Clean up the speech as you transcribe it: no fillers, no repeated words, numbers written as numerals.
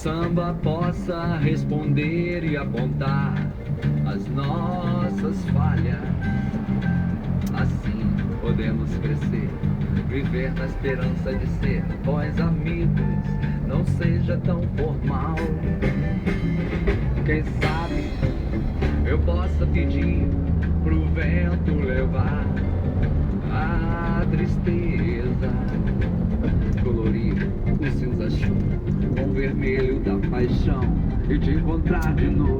samba possa responder e apontar as nossas falhas. Assim podemos crescer, viver na esperança de ser bons amigos, não seja tão formal. Quem sabe eu possa pedir pro vento levar a tristeza, colorir o cinza chumbo com o vermelho da paixão e te encontrar de novo.